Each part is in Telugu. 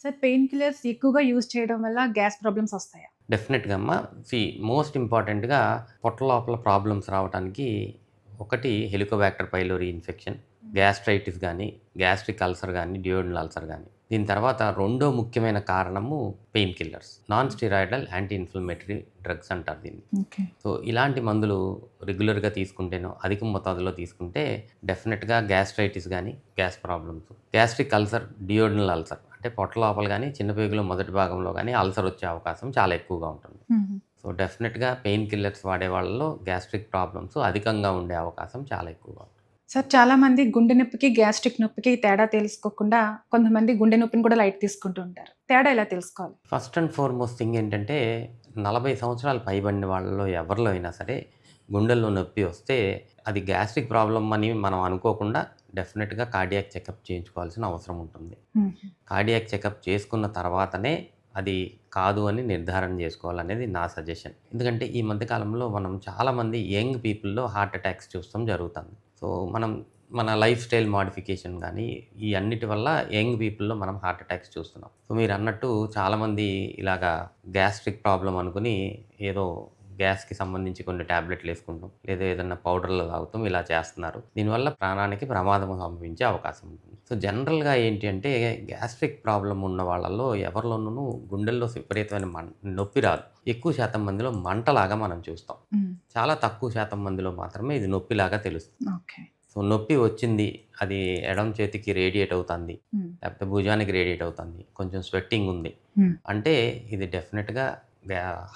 సార్ పెయిన్ కిల్లర్స్ ఎక్కువగా యూజ్ చేయడం వల్ల గ్యాస్ ప్రాబ్లమ్స్ వస్తాయా? డెఫినెట్‌గా అమ్మ. మోస్ట్ ఇంపార్టెంట్‌గా పొట్ట లోపల ప్రాబ్లమ్స్ రావడానికి ఒకటి హెలికోబాక్టర్ పైలోరీ ఇన్ఫెక్షన్, గ్యాస్ట్రైటిస్ గానీ, గ్యాస్ట్రిక్ అల్సర్ గానీ, డ్యూయోడెనల్ అల్సర్ గానీ. దీని తర్వాత రెండో ముఖ్యమైన కారణము pain killers. Non steroidal anti inflammatory drugs అంటారు దీన్ని. ఓకే. సో, ఇలాంటి మందులు రెగ్యులర్‌గా తీసుకుంటేనో, అధిక మోతాదులో తీసుకుంటే డెఫినెట్‌గా గ్యాస్ట్రైటిస్ గానీ, gas problems, gastric ulcer, duodenal ulcer అంటే పొట్ట లోపల గానీ, చిన్న పేగులో మొదటి భాగంలో గానీ అల్సర్ వచ్చే అవకాశం చాలా ఎక్కువగా ఉంటుంది. హుహు. సో, డెఫినెట్‌గా పెయిన్ కిల్లర్స్ వాడే వాళ్ళలో గ్యాస్ట్రిక్ ప్రాబ్లమ్స్ అధికంగా ఉండే అవకాశం చాలా ఎక్కువగా ఉంటుంది. సార్ చాలామంది గుండె నొప్పికి, గ్యాస్ట్రిక్ నొప్పికి తేడా తెలుసుకోకుండా కొంతమంది గుండె నొప్పిని కూడా లైట్ తీసుకుంటూ ఉంటారు. తేడా ఎలా తెలుసుకోవాలి? ఫస్ట్ అండ్ ఫార్మోస్ట్ థింగ్ ఏంటంటే 40 సంవత్సరాలు పైబడిన వాళ్ళలో ఎవరిలో అయినా సరే గుండెల్లో నొప్పి వస్తే అది గ్యాస్ట్రిక్ ప్రాబ్లమ్ అని మనం అనుకోకుండా డెఫినెట్‌గా కార్డియాక్ చెకప్ చేయించుకోవాల్సిన అవసరం ఉంటుంది. హుహు. కార్డియాక్ చెకప్ చేసుకున్న తర్వాతనే అది కాదు అని నిర్ధారణ చేసుకోవాలనేది నా సజెషన్. ఎందుకంటే ఈ మధ్య కాలంలో మనం చాలామంది యంగ్ పీపుల్‌లో హార్ట్ అటాక్స్ చూస్తాం జరుగుతుంది. సో, మన లైఫ్ స్టైల్ మోడిఫికేషన్ గానీ, ఈ అన్నిటి వల్ల యంగ్ పీపుల్‌లో మనం హార్ట్ అటాక్స్ చూస్తున్నాం. సో, మీరన్నట్టు చాలామంది ఇలాగా గ్యాస్ట్రిక్ ప్రాబ్లమ్ అనుకుని ఏదో గ్యాస్‌కి సంబంధించి కొన్ని టాబ్లెట్లు ఏసుకుంటాం, లేదా ఏదన్నా పౌడర్‌లు తాగుతాం, ఇలా చేస్తున్నారు. దీనివల్ల ప్రాణానికి ప్రమాదం సంభవించే అవకాశం ఉంటుంది. సో, జనరల్‌గా ఏంటి అంటే గ్యాస్ట్రిక్ ప్రాబ్లమ్ ఉన్న వాళ్ళలో ఎవరిలోనూ గుండెల్లో విపరీతమైన నొప్పి రాదు. ఎక్కువ శాతం మందిలో మంటలాగా మనం చూస్తాం. హ్మ్. చాలా తక్కువ శాతం మందిలో మాత్రమే ఇది నొప్పిలాగా తెలుస్తుంది. ఓకే. సో, నొప్పి వచ్చింది, అది ఎడమ చేతికి రేడియేట్ అవుతుంది, హ్మ్. లేకపోతే భుజానికి రేడియేట్ అవుతుంది, కొంచెం స్వెట్టింగ్ ఉంది హ్మ్. అంటే ఇది డెఫినెట్‌గా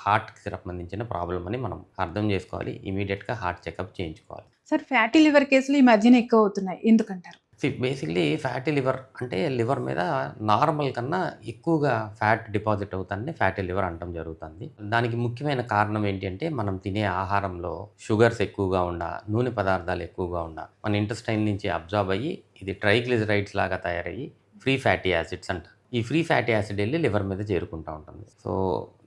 హార్ట్‌కి సంబంధించిన ప్రాబ్లమ్ అని మనం అర్థం చేసుకోవాలి. ఇమ్మీడియేట్‌గా హార్ట్ చెకప్ చేయించుకోవాలి. సార్ ఫ్యాటీ లివర్ కేసులు ఈ మధ్యన ఎక్కువ అవుతున్నాయి. ఎందుకంటారు? బేసిక్‌లీ ఫ్యాటీ లివర్ అంటే లివర్ మీద నార్మల్ కన్నా ఎక్కువగా ఫ్యాట్ డిపాజిట్ అవుతుందని ఫ్యాటీ లివర్ అనటం జరుగుతుంది. దానికి ముఖ్యమైన కారణం ఏంటి అంటే మనం తినే ఆహారంలో షుగర్స్ ఎక్కువగా ఉండా, నూనె పదార్థాలు ఎక్కువగా ఉండా, మన ఇంటెస్టైన్ నుంచి అబ్జార్బ్ అయ్యి ఇది ట్రైగ్లిజరైడ్స్ లాగా తయారయ్యి ఫ్రీ ఫ్యాటీ యాసిడ్స్ అంటారు. ఈ ఫ్రీ ఫ్యాటీ యాసిడ్ వెళ్ళి లివర్ మీద చేరుకుంటూ ఉంటుంది. సో,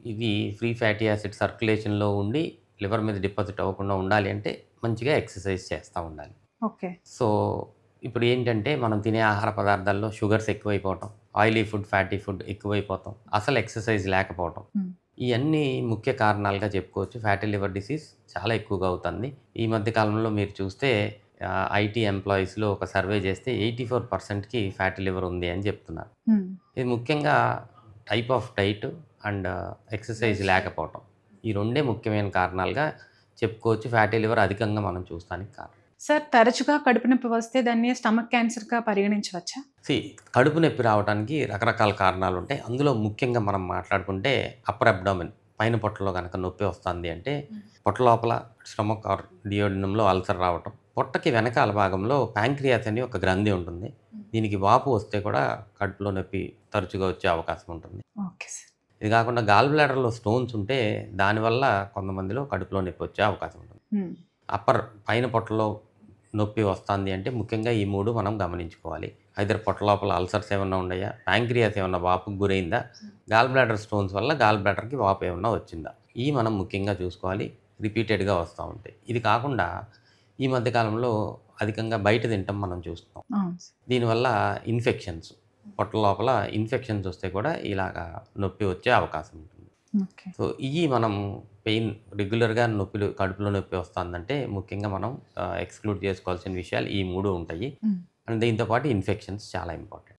ఇవి ఫ్రీ ఫ్యాటీ యాసిడ్ సర్క్యులేషన్‌లో ఉండి లివర్ మీద డిపాజిట్ అవ్వకుండా ఉండాలి అంటే మంచిగా ఎక్సర్సైజ్ చేస్తూ ఉండాలి. ఓకే. సో, ఇప్పుడు ఏంటంటే మనం తినే ఆహార పదార్థాల్లో షుగర్స్ ఎక్కువైపోవటం, ఆయిలీ ఫుడ్, ఫ్యాటీ ఫుడ్ ఎక్కువైపోవటం, అసలు ఎక్సర్సైజ్ లేకపోవటం, హ్మ్. ఇయన్నీ ముఖ్య కారణాలుగా చెప్పుకోవచ్చు. ఫ్యాటీ లివర్ డిసీజ్ చాలా ఎక్కువగా అవుతుంది. ఈ మధ్య కాలంలో మీరు చూస్తే ఐటీ ఎంప్లాయీస్‌లో ఒక సర్వే చేస్తే 84%కి ఫ్యాటీ లివర్ ఉంది అని చెప్తున్నారు. హ్మ్. ఇది ముఖ్యంగా type of diet and exercise లేకపోవటం. ఈ రెండే ముఖ్యమైన కారణాలుగా చెప్పుకోవచ్చు ఫ్యాటీ లివర్ అధికంగా మనం చూస్తానికి కారణం. సార్ తరచుగా కడుపు నొప్పి వస్తే దాన్ని స్టమక్ క్యాన్సర్‌గా పరిగణించవచ్చా? సీ కడుపు నొప్పి రావడానికి రకరకాల కారణాలుంటాయి. అందులో ముఖ్యంగా మనం మాట్లాడుకుంటే అప్పర్ అబ్డామెన్ పైన పొట్టలో గనక నొప్పి వస్తుంది అంటే పొట్ట లోపల స్టమక్ ఆర్ డియోడినంలో అల్సర్ రావటం. పొట్టకి వెనకాల భాగంలో ప్యాంక్రియాస్ అని ఒక గ్రంథి ఉంటుంది. దీనికి వాపు వస్తే కూడా కడుపులో నొప్పి తరచుగా వచ్చే అవకాశం ఉంటుంది. Okay sir. ఇది కాకుండా గాల్ బ్లాడర్‌లో స్టోన్స్ ఉంటే దానివల్ల కొంతమందిలో కడుపులో నొప్పి వచ్చే అవకాశం ఉంటుంది. హ్మ్. అప్పర్ పైన పొట్టలో నొప్పి వస్తుంది అంటే ముఖ్యంగా ఈ 3 మనం గమనించుకోవాలి. ఐదర్ పొట్ట లోపల అల్సర్స్ ఏమన్నా ఉన్నాయా? ప్యాంక్రియాస్ ఏమన్నా వాపుకి గురైందా? గాల్ బ్లాడర్ స్టోన్స్ వల్ల గాల్ బ్లాడర్‌కి వాపు ఏమన్నా వచ్చిందా? ఇయి మనం ముఖ్యంగా చూసుకోవాలి. రిపీటెడ్‌గా వస్తూ ఉంటాయి. ఇది కాకుండా ఈ మధ్య కాలంలో అధికంగా బయట తినటం మనం చూస్తున్నాం. అవును సార్. దీనివల్ల ఇన్ఫెక్షన్స్, పొట్ట లోపల ఇన్ఫెక్షన్స్ వస్తే కూడా ఇలాగా నొప్పి వచ్చే అవకాశం ఉంటుంది. ఓకే. సో, ఇయి మనం రెగ్యులర్‌గా కడుపులో నొప్పి వస్తుందంటే ముఖ్యంగా మనం ఎక్స్‌క్లూడ్ చేసుకోవాల్సిన విషయాలు ఈ 3 ఉంటాయి. హ్మ్. అండ్ దీంతో పాటు ఇన్ఫెక్షన్స్ చాలా ఇంపార్టెంట్.